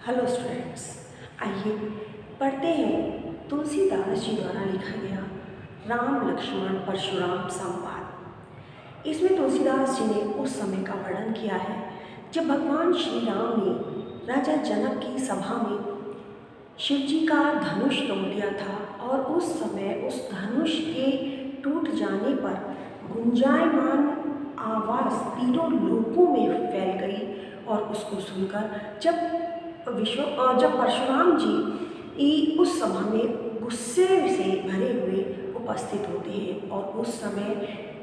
Hello students, आइए पढ़ते हैं तुलसीदास जी द्वारा लिखा गया राम लक्ष्मण परशुराम संवाद। इसमें तुलसीदास जी ने उस समय का वर्णन किया है जब भगवान श्री राम ने राजा जनक की सभा में शिव जी का धनुष तोड़ दिया था और उस समय उस धनुष के टूट जाने पर गुंजायमान आवाज़ तीनों लोकों में फैल गई। और उसको सुनकर जब परशुराम जी उस सभा में गुस्से से भरे हुए उपस्थित होते हैं और उस समय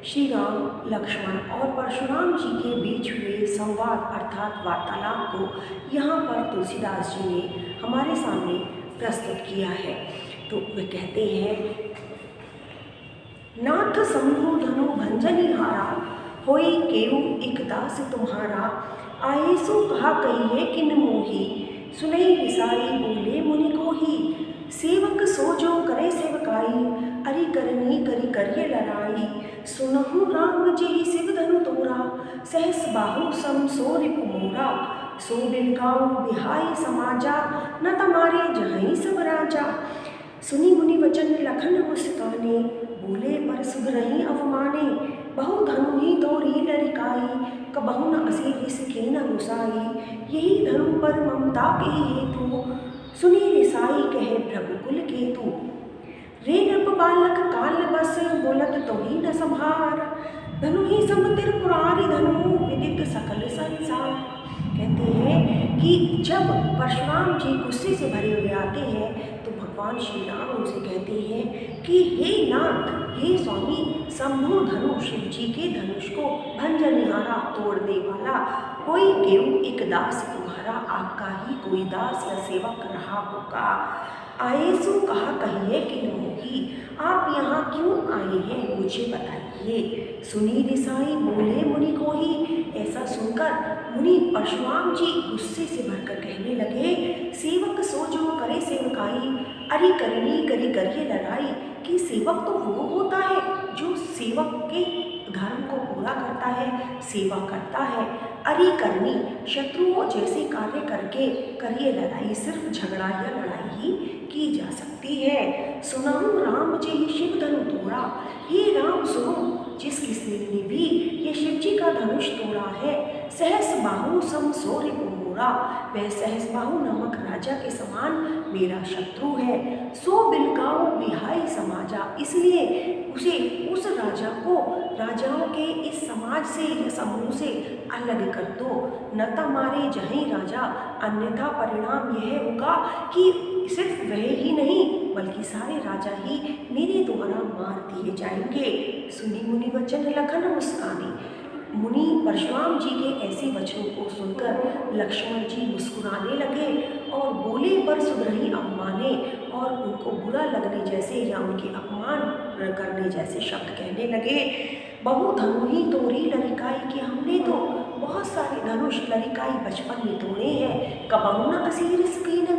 श्री राम लक्ष्मण और परशुराम जी के बीच हुए संवाद अर्थात वार्तालाप को यहाँ पर तुलसीदास जी ने हमारे सामने प्रस्तुत किया है। तो वे कहते हैं, नाथ शंभु धनु भंजनिहारा होई केऊ एक दास तुम्हारा, आए सो कहा कहिए किन मोही, सुनई विसाई बोले मुनि को ही, सेवक सो जो करे सेवकाई, अरि करनी करी करिए लड़ाई, सुनहु राम जी शिव धनु तोरा, सहस बाहु सम सो रिपु मोरा, सो बिलकाऊ बिहाई समाजा, न तमारे जहीं सब राजा, सुनी मुनि वचन लखन मुस्काने, बोले पर सुधरही अवमाने, बहु धनु ही तोरी लड़िकाई, कबहु न असी इसकी न गुसाई, यही धनु पर ममता के हेतु, सुनी रिसाई कहे भृगुकुल केतु, रे नृप बालक काल बस बोलत तो ही न संभार, धनु ही सम त्रिपुरारी धनु विदित सकल संसार। कहते हैं कि जब परशुराम जी गुस्से से भरे हुए आते हैं तो भगवान श्री राम उनसे कहते हैं कि हे नाथ, हे स्वामी, शंभु धनु शिव जी के धनुष को भंजनिहारा तोड़ने वाला कोई केऊ एक दास तुम्हारा, आपका ही कोई दास या सेवक रहा होगा। आए सो कहा कहिए किन होगी, आप यहाँ क्यों आए हैं मुझे बताइए। सुनी रिसाई बोले मुनि को ही, ऐसा सुनकर मुनि परशुराम जी गुस्से से भरकर कहने लगे, सेवक सो जो करे सेवकाई, अरि करनी करी करिए लड़ाई, कि सेवक तो वो होता है जो सेवक के धर्म को पूरा करता है, सेवा करता है। अरि करनी, शत्रुओं जैसे कार्य करके करिए लड़ाई, सिर्फ झगड़ा या लड़ाई ही की जा सकती है। सुनाऊं राम जी शिव धनु तोड़ा, हे राम सुनो, जिस किसी ने भी ये शिव जी का धनुष तोड़ा है, सहस बाहु सम सो रिपु मोरा, वह सहस बाहु नामक राजा के समान मेरा शत्रु है। सो बिलकाऊ बिहाई समाजा, इसलिए उस राजा को राजाओं के इस समाज से या समूह से अलग कर दो। न तमारे जहीं राजा, अन्यथा परिणाम यह होगा कि सिर्फ वह ही नहीं बल्कि सारे राजा ही मेरे द्वारा मार दिए जाएंगे। सुनी मुनि वचन लखन मुस्काने, मुनि परशुराम जी के ऐसे वचनों को सुनकर लक्ष्मण जी मुस्कुराने लगे और बोले पर सुधरही अवमाने, और उनको बुरा लगने जैसे या उनके अपमान करने जैसे शब्द कहने लगे। बहु धनु ही तोरी लड़िकाई, कि हमने तो बहुत सारे धनुष लड़िकाई बचपन में तोड़े हैं, कबहु न असीर इसकी न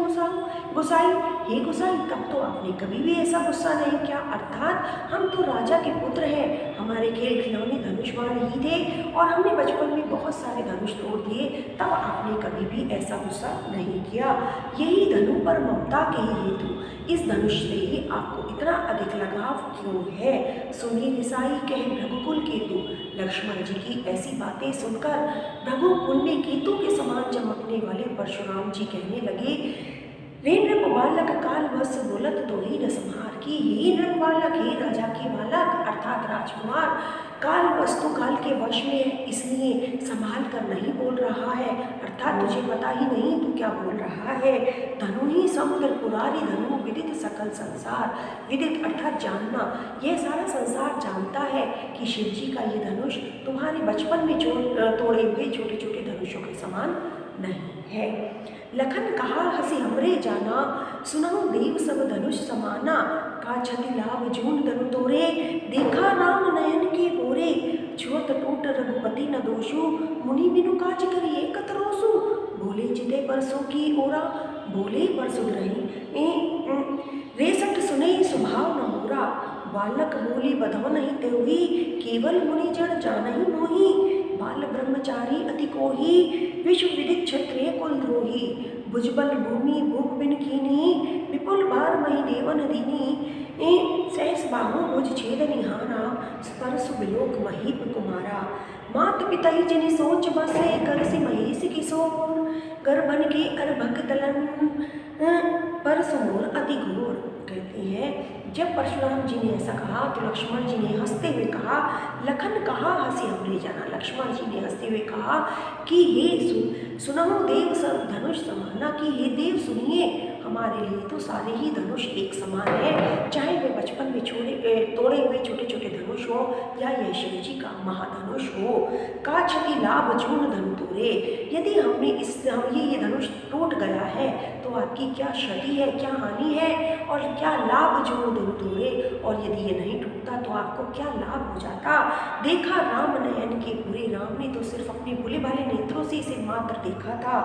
गुसाई, हे गुसाई, तब तो आपने कभी भी ऐसा गुस्सा नहीं किया, अर्थात हम तो राजा के पुत्र हैं, हमारे खेल खिलौने धनुष बाण ही थे और हमने बचपन में बहुत सारे धनुष तोड़ दिए, तब आपने कभी भी ऐसा गुस्सा नहीं किया। यही धनु पर ममता के ही हेतु, इस धनुष से ही आपको इतना अधिक लगाव क्यों है। सुनी रिसाई कहे भृगुकुल केतु, लक्ष्मण जी की ऐसी बातें सुनकर भृगुकुल में केतु के समान चमकने वाले परशुराम जी कहने लगे, रे नृप बालक काल वश बोलत तो ही न संहार, की हे नृप बालक, हे राजा के बालक अर्थात राजकुमार, काल वस्तु काल के वश में है, इसलिए संभाल कर नहीं बोल रहा है, अर्थात तुझे पता ही नहीं तू क्या बोल रहा है। धनु ही समुद्र पुरारी धनु विदित सकल संसार, विदित अर्थात जानना, यह सारा संसार जानता है कि शिव जी का ये धनुष तुम्हारे बचपन में तोड़े हुए छोटे छोटे धनुषों के समान नहीं है। लखन कहा हसी हमरे जाना, सुनाओ देव सब धनुष समाना, का छति लाभ जून धनु तोरे, देखा राम नयन के बोरे, छुअत टूट रघुपति न दोषु, मुनि बिनु काज करिए कतरोसु, बोले जिते परसों की ओरा, बोले पर सुधरही रेसठ सुने स्वभाव न मोरा, बालक बोली बधो नहीं त्योही, केवल मुनि जन जानहि मोही, बाल ब्रह्मचारी अति कोही, विश्व विदित क्षत्रिय कुलद्रोही। भुजबल भूमि भूप बिन कीनी, विपुल भार मही देवन दीनी। सहस बाहु भुज छेद निहारा, स्पर्श बिलोक महीप कुमारा। मात पिता ही जिनि सोच बसे, करसि महेश किशोर। गर्भन के अर्भक दलन, परसु मोर अति घोर। कहते हैं जब परशुराम जी ने ऐसा कहा तो लक्ष्मण जी ने हंसते हुए कहा, लखन कहा हंसी हमरे जाना। लक्ष्मण जी ने हंसते हुए कहा कि हे सुनहु देव सब धनुष समाना, कि हे देव सुनिए हमारे लिए तो सारे ही धनुष एक समान है, चाहे वे बचपन में तोड़े हुए छोटे छोटे धनुष हो या यह शिव जी का महाधनुष हो। का क्षति लाभ जून धनु तोरे, यदि ये धनुष टूट गया है तो आपकी क्या क्षति है, क्या हानि है, और क्या लाभ जून धनु तोरे, और यदि ये नहीं टूटता तो आपको क्या लाभ हो जाता। देखा राम नयन के पूरे, राम ने तो सिर्फ अपने भोले भाले नेत्रों से इसे मात्र देखा था।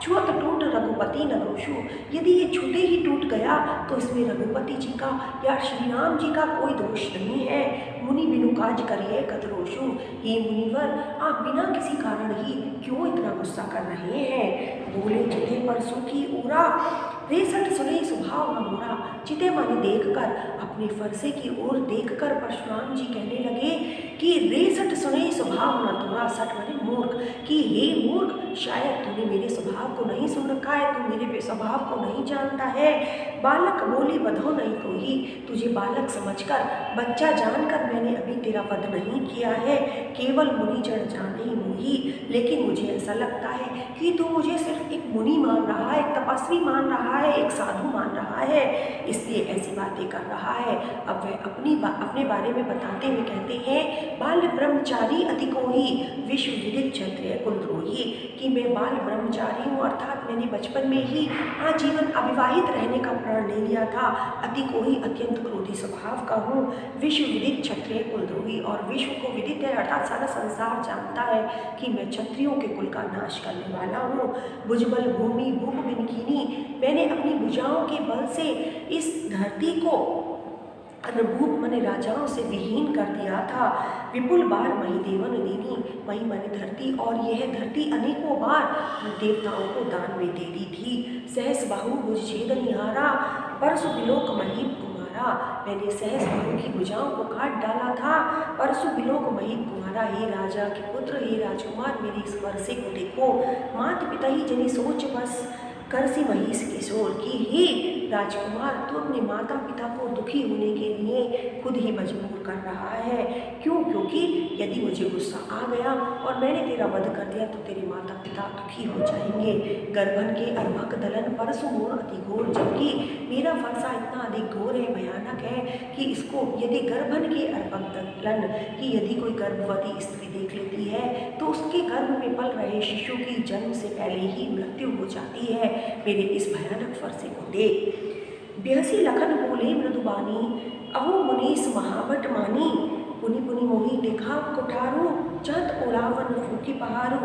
छुअत टूट रघुपति न दोषु, यदि ये छूते ही टूट गया तो इसमें रघुपति जी का या श्री राम जी का कोई दोष नहीं है। मुनि बिनु काज करिए कतरोषु, हे मुनिवर आप बिना किसी कारण ही क्यों इतना गुस्सा कर रहे हैं। बोले चिते परसों की ओरा, रेसठ सुने स्वभाव न मोरा। चिते माने देखकर, अपने फरसे की ओर देखकर परशुराम जी कहने लगे कि रेसठ सुने स्वभाव न तोरा। सठ माने मूर्ख, कि हे मूर्ख शायद तूने मेरे स्वभाव को नहीं सुन रखा है, तू मेरे स्वभाव को नहीं जानता है। बालक बोली बधो नहीं कोई, तुझे बालक समझकर, बच्चा जानकर मैंने अभी तेरा वध नहीं किया है। केवल मुनि जड़ जाने ही मोही, लेकिन मुझे ऐसा लगता है कि तू मुझे सिर्फ एक मुनि मान रहा है, एक तपस्वी मान रहा है, एक साधु मान रहा है, इसलिए ऐसी बातें कर रहा है। अब वह अपने बारे में बताते हुए कहते हैं, बाल ब्रह्मचारी अति कोही, विश्व विदित क्षत्रिय कुलद्रोही, कि मैं बाल ब्रह्मचारी हूँ, अर्थात मैंने बचपन में ही आजीवन अविवाहित रहने का प्रण ले लिया था। अति कोही अत्यंत क्रोधी स्वभाव का हूँ, विश्व विदित क्षत्रिय कुलद्रोही, और विश्व को विदित है अर्थात सारा संसार जानता है कि मैं क्षत्रियों के कुल का नाश करने वाला हूँ। भुजबल भूमि भूप बिन कीनी, मैंने अपनी भुजाओं के बल से इस धरती को भूप मने राजाओं से विहीन कर दिया था। विपुल बार मही देवन दीनी, मही मने धरती, और यह धरती अनेकों बार देवताओं को दान में दे दी थी। सहस बाहु भुज छेद निहारा, परसु बिलोक महीप कुमारा, मैंने सहस बाहु की भुजाओं को काट डाला था। परसु बिलोक महीप कुमारा, हे राजा के पुत्र, हे राजकुमार मेरी इस वर्षे को देखो। मात पिता ही जनी सोच बस, करसी महीश किशोर, की हे राजकुमार तू अपने माता पिता को दुखी होने के लिए खुद ही मजबूर कर रहा है। क्यों? क्योंकि यदि मुझे गुस्सा आ गया और मैंने तेरा वध कर दिया तो तेरे माता पिता दुखी हो जाएंगे। गर्भन के अर्भक दलन परसु मोर अति घोर, जबकि मेरा फरसा इतना अधिक घोर है, भयानक है कि इसको यदि गर्भन के अर्भक दलन, कि यदि कोई गर्भवती स्त्री देख लेती है तो उसके गर्भ में पल रहे शिशु की जन्म से पहले ही मृत्यु हो जाती है। मेरे इस भयानक फरसे को देख। बेहसी लखन बोले मृदुबानी, अहो मुनीस महाभट मानी। पुनि पुनि मोही देखा कोठारू, चहत ओलावन फूकी पहारू।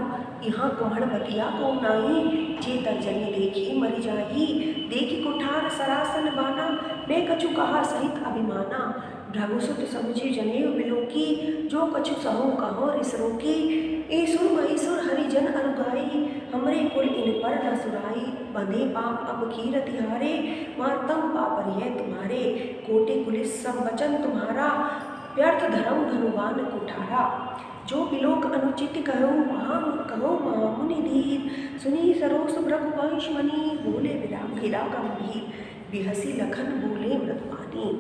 यहाँ कुम्हड़ बतिया को नाई, जे तर्जनी देखी मरी जाही। देखी कोठार सरासन बाना, मैं कछु कहा सहित अभिमाना। भ्रघुसुत समझे जनेऊ बिलोकी, जो कछु सहु कहो रिस रोकी। ईसुर महीसुर हरिजन अनुगाई, हमरे कुल इन पर न सुराई। बंधे पाप अब कीर तिहारे, मारतम पापरिय तुम्हारे। कोटे कुलिस सब वचन तुम्हारा, व्यर्थ धर्म धनुवान कुठारा। जो बिलोक अनुचित कहो महामुनि धीर, सुनी सरोस रघुवंश मणि। बोले विराम गिरा गंभीर, बिहसी लखन बोले मृदुवानी।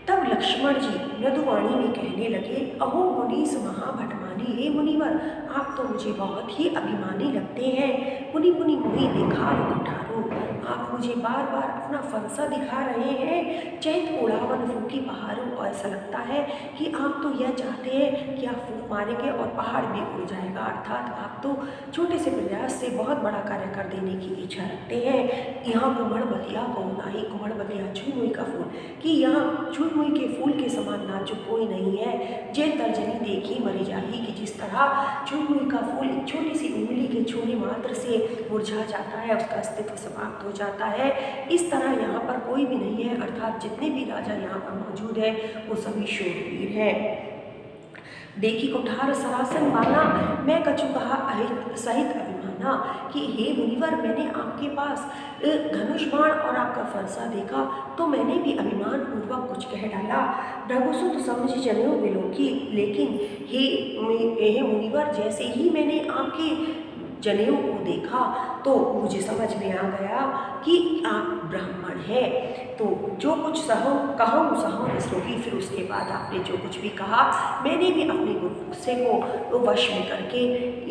तब लक्ष्मण जी मृदुवाणी में कहने लगे, अहो मुनीस महाभटमानी, हे मुनिवर आप तो मुझे बहुत ही अभिमानी लगते हैं। पुनि पुनि मोहि देखा कुठारो, आप मुझे बार बार अपना फरसा दिखा रहे हैं। चैत उड़ावन फूकी पहाड़ों, और ऐसा लगता है कि आप तो यह चाहते हैं कि आप फूक मारेंगे और पहाड़ भी उड़ जाएगा, अर्थात आप तो छोटे से प्रयास से बहुत बड़ा कार्य कर देने की इच्छा रखते हैं। यहाँ कुम्हड़ बतिया को नाही, कुम्हड़ बतिया छुई का फूल, कि यहाँ छुई के फूल के समान नाजुक कोई नहीं है। जे तर्जनी देखी मरी जाही, कि जिस तरह छुई का फूल एक छोटी सी उंगली के छूने मात्र से मुरझा जाता है, उसका अस्तित्व समाप्त हो जाता है, इस तरह यहाँ पर कोई भी नहीं है, अर्थात जितने भी राजा यहाँ पर मौजूद है वो सभी शूरवीर हैं। देखी कुठार सरासन बाना, मैं कछु कहा अहित सहित अभिमाना। कि हे मुनिवर, मैंने आपके पास धनुष बाण और आपका फरसा देखा तो मैंने भी अभिमान पूर्वक कुछ कह डाला। भृगुसुत समझ जनेऊ बिलोकी, लेकिन हे मुनिवर, जैसे ही मैंने आपके जनेऊ को देखा तो मुझे समझ में आ गया कि आप ब्राह्मण हैं। तो जो कुछ सहूँ श्लोकी। फिर उसके बाद आपने जो कुछ भी कहा, मैंने भी अपने गुस्से को वश में करके,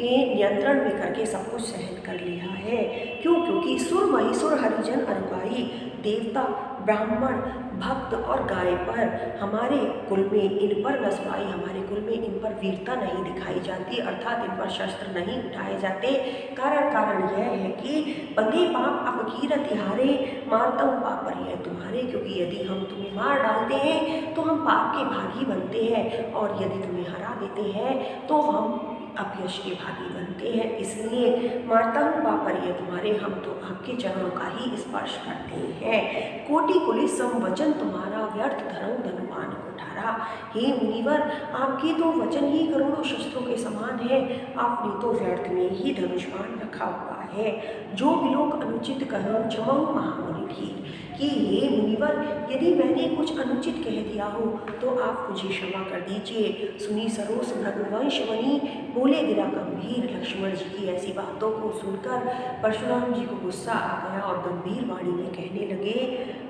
ये नियंत्रण में करके सब कुछ सहन कर लिया है। क्योंकि सुर महिसुर हरिजन अरुगाई, देवता ब्राह्मण भक्त और गाय पर हमारे कुल में इन पर नसवाई, हमारे कुल में इन पर वीरता नहीं दिखाई जाती, अर्थात इन पर शस्त्र नहीं उठाए जाते। कारण यह है कि बंदे पाप अपकीरत तिहारे, मारता हूँ पाप पर यह तुम्हारे। क्योंकि यदि हम तुम्हें मार डालते हैं तो हम पाप के भागी बनते हैं, और यदि तुम्हें हरा देते हैं तो हम अपयश के भागी बनते हैं। इसलिए मारता हूँ पापर ये तुम्हारे, हम तो आपके चरणों का ही स्पर्श करते हैं। कोटि कुलिस संवचन तुम्हारा, व्यर्थ धर्म धनुमान कुठारा। हे मुनिवर, आपके तो वचन ही करोड़ों शस्त्रों के समान है, आपने तो व्यर्थ में ही धनुष्मान रखा हुआ है। जो विलोक अनुचित कहो क्षमहु महामुनि धीर। कि हे मुनिवर, यदि मैंने कुछ अनुचित कह दिया हो तो आप मुझे क्षमा कर दीजिए। सुनी सरोस भृगुवंश वनी, बोले गिरा गंभीर। लक्ष्मण जी की ऐसी बातों को सुनकर परशुराम जी को गुस्सा आ गया और गंभीर वाणी में कहने लगे,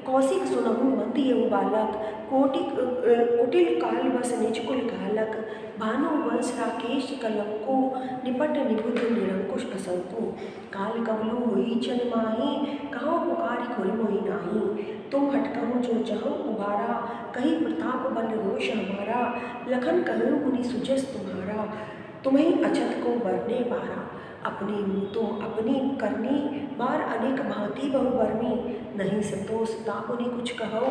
कौशिक सुनहु मंद यहु बालक, कुटिल काल बस निज कुल घालक। भानु वंश राकेश कलंको, निपट निबुध निरंकुश असंको। काल कवलु हुई छन माही, कहो पुकारी खुल मोहि नाही। तुम हटकहु जो चहु उबारा, कही प्रताप बल रोष हमारा। लखन कहु मुनि सुजस तुम्हारा, तुम्हें अछत को बरने बारा। अपनी मुँह तुम अपनी करनी, बार अनेक भांति बहु बरनी। नहीं संतोष तापुनि कुछ कहु,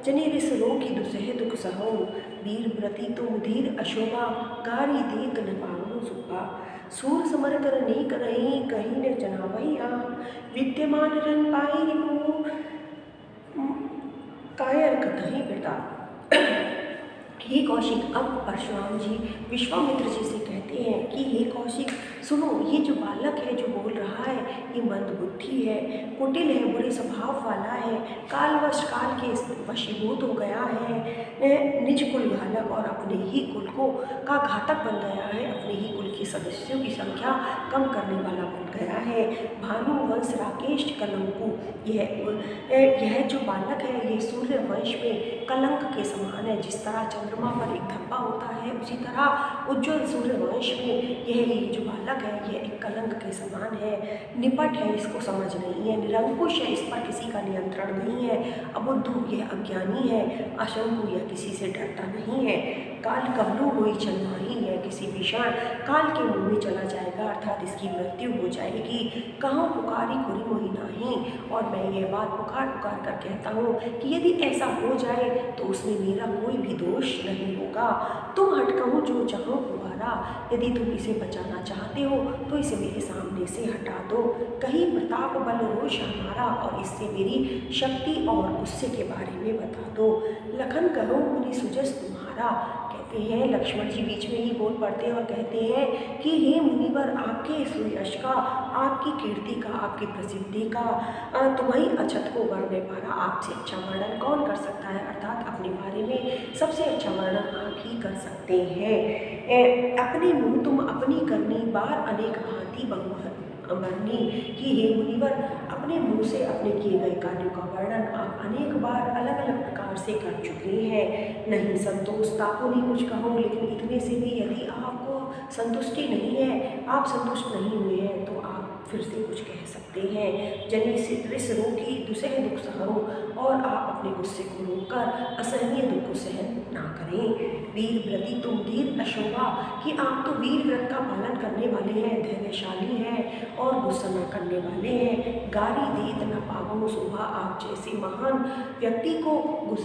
जनि रिस रोकी दुसह दुख सहु। वीर व्रति तुम धीर अशोभा, गारी देत न पावनु सुभा। सूर समर कर नीक नहीं, कहीं न जनावही आ। विद्यमान रन पाई रिपु, कायर कतहि बेटा। हे कौशिक, अब परशुराम जी विश्वामित्र जी से कहते हैं कि हे कौशिक सुनो, ये जो बालक है जो बोल रहा है ये मंद बुद्धि है, कुटिल है, बुरे स्वभाव वाला है, कालवश काल के वशीभूत हो गया है, निज कुल घालक और अपने ही कुल को का घातक बन गया है, अपने ही कुल के सदस्यों की संख्या कम करने वाला बन गया है। भानु वंश राकेश कलंकु, यह जो बालक है ये सूर्य वंश में कलंक के समान है। जिस तरह चंद्रमा पर एक धब्बा होता है, उसी तरह उज्ज्वल सूर्य वंश में ये जो बालक है ये एक कलंक के समान है। निपट है, इसको समझ नहीं है, निरंकुश है, इस पर किसी का नियंत्रण नहीं है, अबुद्धू, यह अज्ञानी है, अशंकु, यह किसी से डरता नहीं है। काल कबलू हुई चलनाही, यह किसी भीषण काल के मुँह में चला जाएगा, अर्थात इसकी मृत्यु हो जाएगी। कहाँ पुकारी खुरी मोहि नाही, और मैं यह बात पुकार पुकार कर कहता हूँ कि यदि ऐसा हो जाए तो उसमें मेरा कोई भी दोष नहीं होगा। तुम हटकहूँ जो चाहो तुम्हारा, यदि तुम इसे बचाना चाहते हो तो इसे मेरे सामने से हटा दो। कहीं प्रताप बल रोष हमारा, और इससे मेरी शक्ति और गुस्से के बारे में बता दो। लखन कहो मुनि सुजस तुम्हारा, कहते हैं लक्ष्मण जी बीच में ही बोल पड़ते हैं और कहते हैं कि हे मुनिवर, आपके सुयश का, आपकी कीर्ति का, आपकी प्रसिद्धि का तुम्हें अछत को वर्णन पारा, आपसे अच्छा वर्णन कौन कर सकता है, अर्थात अपने बारे में सबसे अच्छा वर्णन आप ही कर सकते हैं। अपने मुँह तुम अपनी करनी, बार अनेक भांति वर्णी। कि हे मुनिवर, अपने मुँह से अपने किए गए कार्यों का वर्णन आप अनेक बार अलग अलग प्रकार से कर चुके हैं। नहीं संतोष तापुनि कुछ कहो, लेकिन इतने से भी यदि आपको संतुष्टि नहीं है, आप संतुष्ट नहीं हुए हैं, तो आप फिर से कुछ कह सकते हैं। जनि रिस रोकी दुसह दुख सहु, और आप अपने गुस्से को रोककर असहनीय दुख को सहन ना करें। वीर व्रति तुम धीर अशोभा, कि आप तो वीर व्रत का पालन करने वाले हैं, धैर्यशाली हैं और गुस्सा न करने वाले हैं। गाली देत न पावो शोभा, आप जैसे महान व्यक्ति को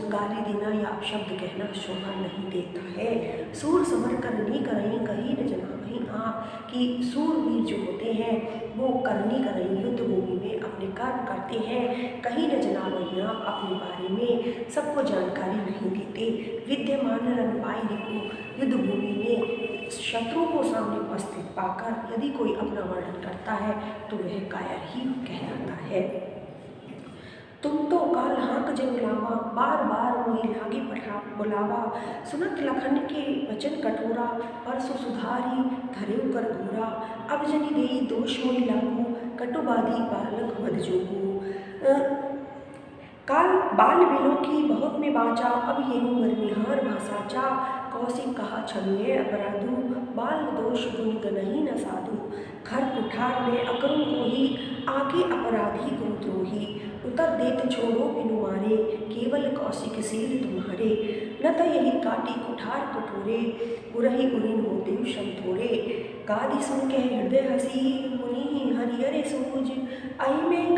गाली देना या अपशब्द कहना शोभा नहीं देता है। सूर समर करनी करहीं, कहीं न जना वहीं आप कि सूरवीर जो होते हैं वो करनी करनी युद्ध भूमि में अपने कर्म करते हैं। कहीं न जनावैया अपने बारे में सबको जानकारी नहीं देते। विद्यमान रणपाई रिपु युद्ध भूमि में शत्रु को सामने उपस्थित पाकर यदि कोई अपना वर्णन करता है तो वह कायर ही कहलाता है। तुम तो काल हाँक जन लावा, बार बार मोहि लागे बुलावा। सुनत लखन के वचन कठोरा, परसु सुधारी धरेउ कर घोरा। अब जनि देई दोष मोहि लागू, कटुबादी बालक वध जोगू। काल बाल बिलो की बहुत में बाचा, अब येहू मरनिहार भाषाचा। कौशिक कहा क्षम्य अपराधु, बाल दोष गुण गनहि न साधु। घर कुठार में अकरुण कोहि, आगे अपराधी गुरुद्रोही। उतर देत छोड़ो बिनु मारे, केवल कौशिक सील तुम्हारे। न त यही काटी कुठार कठोरे, उरहि उरिन होते श्रम थोड़े। गादि सुन के हृदय हसी, मुनि हरिहर सूझ। आई में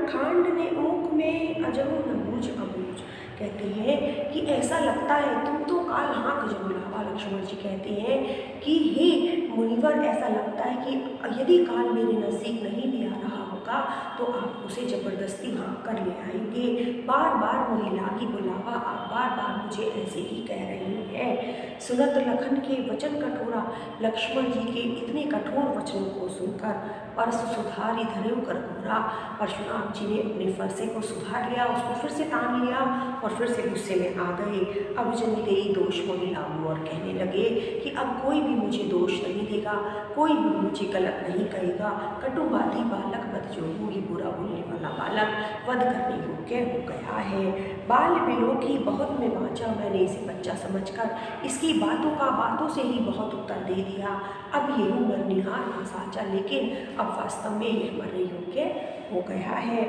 खांड ने ऊक में, अजहु न बूझ अबूझ। कहते हैं कि ऐसा लगता है तुम तो काल हाँक जन लावा। लक्ष्मण जी कहते हैं कि हे मुनिवर, ऐसा लगता है कि यदि काल मेरे नज़दीक नहीं भी आ रहा होगा तो आप उसे जबरदस्ती हाँक कर ले आएंगे। बार बार मोहि लागी बुलावा, आप बार बार मुझे ऐसे ही कह रही हैं। सुनत लखन के वचन कठोरा, लक्ष्मण जी के इतने कठोर वचनों को सुनकर परसु सुधारी धरेउ कर घोरा। परशुराम जी ने अपने फरसे को सुधार लिया, उसको फिर से तान लिया और फिर से गुस्से में आ गए। अब जनि देई दोष मोहि लागू, और कहने लगे कि अब कोई भी मुझे दोष नहीं देगा, कोई भी मुझे गलत नहीं कहेगा। कटुबादी बालक वध जोगू, ये बुरा बोलने वाला बालक वध करने योग्य हो गया है। बाल बिलो की बहुत में बाचा, मैंने इसे बच्चा समझकर इसकी बातों से ही बहुत उत्तर दे दिया। अब ये मरनिहार ना साचा, लेकिन अब वास्तव में यह मरने योग्य हो गया है।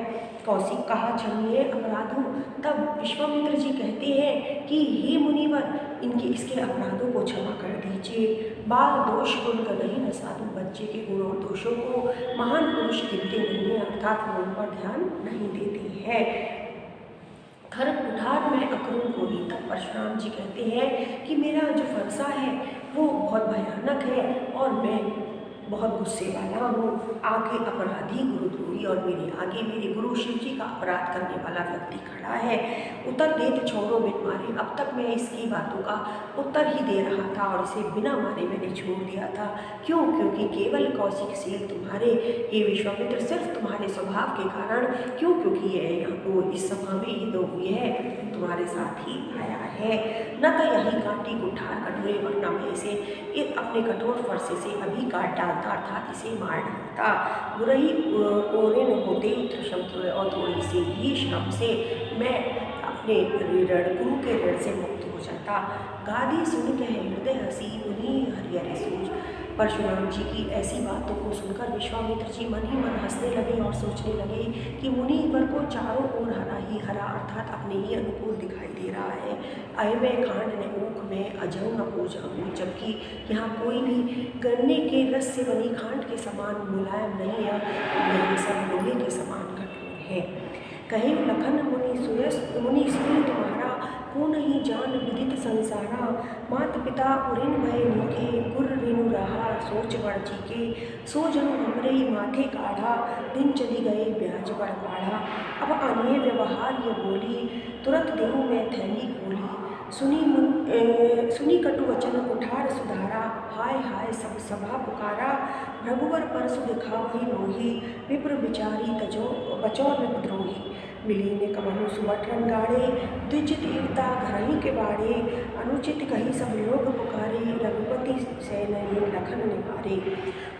कौशिक कहा क्षम्य अपराधु। तब विश्वामित्र जी कहते हैं कि हे मुनिवर, इसके अपराधों को क्षमा कर दीजिए। बाल दोष गुण गनहि न साधु, बच्चे के गुण और दोषों को महान पुरुष गिनते नहीं है, अर्थात वो उन पर ध्यान नहीं देते हैं। घर कुठार में अकरुण कोहि। तब परशुराम जी कहते हैं कि मेरा जो फरसा है वो बहुत भयानक है और मैं बहुत गुस्से वाला हूँ। आगे अपराधी गुरुद्रोही और मेरे आगे मेरे गुरु शिव जी का अपराध करने वाला व्यक्ति खड़ा है। उत्तर देत छोड़ो बिन मारे, अब तक मैं इसकी बातों का उत्तर ही दे रहा था और इसे बिना मारे मैंने छोड़ दिया था। क्यों? क्योंकि केवल कौशिक सील तुम्हारे, ये विश्वामित्र, सिर्फ तुम्हारे स्वभाव के कारण। क्यों? क्योंकि यह इस सभा में यह तुम्हारे साथ ही आया है। न तो यही काटी कुठार कटोरे, वरना मैं इसे अपने कठोर फरसे से अभी काट डालता, अर्थात इसे मार डालता। बुरही ओरे न होते श्रम थोड़े, और थोड़ी सी ही श्रम से मैं अपने ऋण, गुरु के ऋण से मुक्त हो जाता। गादी सुन के हृदय हसी, उन्हीं हरिहर सूझ। परशुराम जी की ऐसी बातों को सुनकर विश्वामित्र जी मन ही मन हंसने लगे और सोचने लगे कि मुनिवर को चारों ओर हरा ही हरा, अर्थात अपने ही अनुकूल दिखाई दे रहा है। अय में खांड ने ऊख में, अजहु न पूज अबूझ, जबकि यहाँ कोई भी गन्ने के रस से बनी खांड के समान मुलायम नहीं है, यह सब लोहे के समान कठोर है। कहे लखन मुनि सील तुम्हारा, को नहीं जान विदित संसारा। मात पिता उरिन भय नीके, गुर रेणु रहा सोच बड़ चीके। सो जनु हमरे माथे काढ़ा, दिन चली गए ब्याज बड़ काढ़ा। अब आनिए व्यवहार ये बोली, तुरंत देहूँ मैं थैली खोली। सुनी कटु वचन कुठार सुधारा, हाय हाय सब सभा पुकारा। भृगुवर परसु दिखावहि मोहि, विप्र विचारी तजो बचो विद्रोही। मिली ने कमहु सुबट रंगाड़े, द्विज देवता घरही के बाड़े। अनुचित कही सब लोग पुकारे, रघुपति सैनहि लखन निवारे।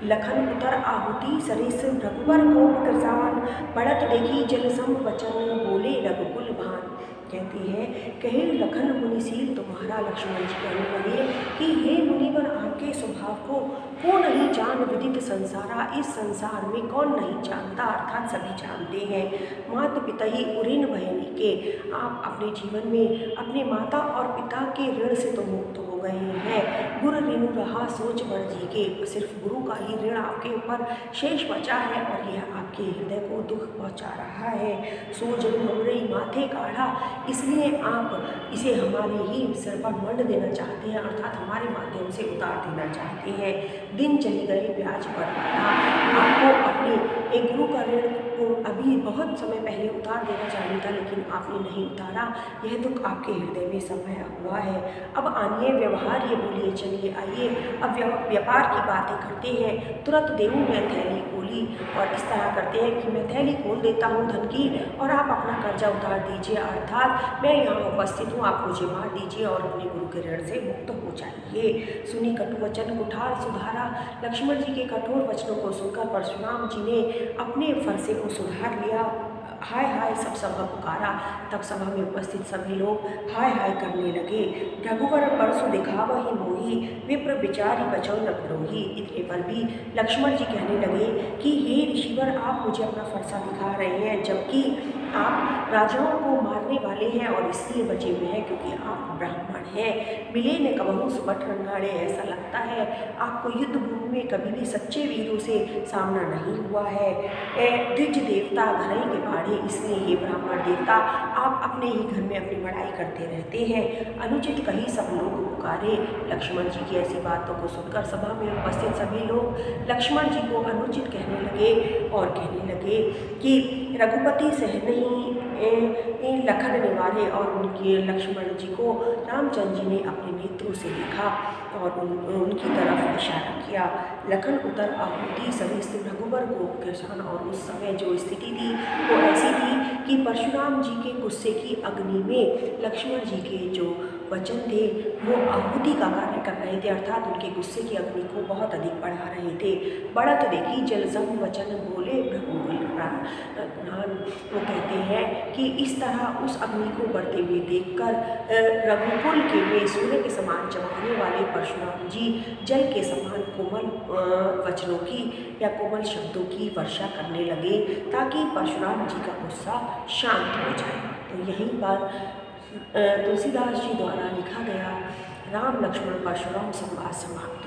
लखन उतर आहुति सरिस, रघुवर कोप कृसान। पड़त देखी जल सम वचन, बोले रघुकुल भान। कहते हैं कहे लखन मुनिशील तुम्हारा। लक्ष्मण जी कहने लगे कि हे मुनिवर, आपके स्वभाव को नहीं जान विदित संसारा, इस संसार में कौन नहीं जानता, अर्थात सभी जानते हैं। माता पिता ही उऋण भय नीके, आप अपने जीवन में अपने माता और पिता के ऋण से तो मुक्त हो गए हैं। गुरु ऋण रहा सोच बढ़ जी के, सिर्फ गुरु का ही ऋण आपके ऊपर शेष बचा है और यह आपके हृदय को दुख पहुंचा रहा है। सो जब हमरे माथे काढ़ा, इसलिए आप इसे हमारे ही सिर पर मंड देना चाहते हैं, अर्थात हमारे माध्यम से उतार देना चाहते हैं। दिन चले गए ब्याज पर बढ़ा, आपको अपने एक गुरु का ऋण को अभी बहुत समय पहले उतार देना चाहिए था, लेकिन आपने नहीं उतारा। यह दुख आपके हृदय में समाया हुआ है। अब आनिए व्यवहार ये बोलिए, चलिए आइए अब व्यापार की बातें करते हैं। तुरंत देऊँ मैं थैली खोली, और इस तरह करते हैं कि मैं थैली खोल देता हूँ धन की, और आप अपना कर्जा उतार दीजिए, अर्थात मैं यहाँ उपस्थित हूँ, आप मुझे मार दीजिए और अपने गुरु के ऋण से मुक्त हो जाइए। सुनी कटु वचन कुठार सुधारा, लक्ष्मण जी के कठोर वचनों को सुनकर परशुराम जी ने अपने फरसे को सुधार लिया। हाय हाय सब सभा पुकारा, तब सभा में उपस्थित सभी लोग हाय हाय करने लगे। रघुवर परसु दिखावा ही मोही, विप्र विचारी बचो न भरोही। इतने पर भी लक्ष्मण जी कहने लगे कि हे ऋषिवर, आप मुझे अपना फरसा दिखा रहे हैं, जबकि आप राजाओं को मारने वाले हैं और इसलिए बचे हुए हैं क्योंकि आप ब्राह्मण हैं। मिले न कबहू सुबठ रंगाड़े, ऐसा लगता है आपको युद्ध भूमि में कभी भी सच्चे वीरों से सामना नहीं हुआ है। द्विज देवता घरई के बाढ़े, इसलिए ये ब्राह्मण देवता आप अपने ही घर में अपनी बड़ाई करते रहते हैं। अनुचित कही सब लोग पुकारे, लक्ष्मण जी की ऐसी बातों को सुनकर सभा में उपस्थित सभी लोग लक्ष्मण जी को अनुचित कहने लगे और कहने लगे कि रघुपति सहनही लखन निवारे, और उनके लक्ष्मण जी को रामचंद्र जी ने अपने नेत्रों से देखा और उनकी तरफ इशारा किया। लखन उतर आहुति सभी स्थित रघुवर को किसान, और उस समय जो स्थिति थी वो ऐसी थी कि परशुराम जी के गुस्से की अग्नि में लक्ष्मण जी के जो वचन थे वो आहुति का कार्य कर रहे थे, अर्थात उनके गुस्से की अग्नि को बहुत अधिक बढ़ा रहे थे। बढ़त देखी जलसम वचन बोले ब्रह्मपुराण, वो कहते हैं कि इस तरह उस अग्नि को बढ़ते हुए देखकर रघुकुल के में सूर्य के समान चमकने वाले परशुराम जी जल के समान कोमल वचनों की या कोमल शब्दों की वर्षा करने लगे, ताकि परशुराम जी का गुस्सा शांत हो जाए। तो यहीं पर तुलसीदास जी द्वारा लिखा गया राम लक्ष्मण परशुराम संवाद समाप्त।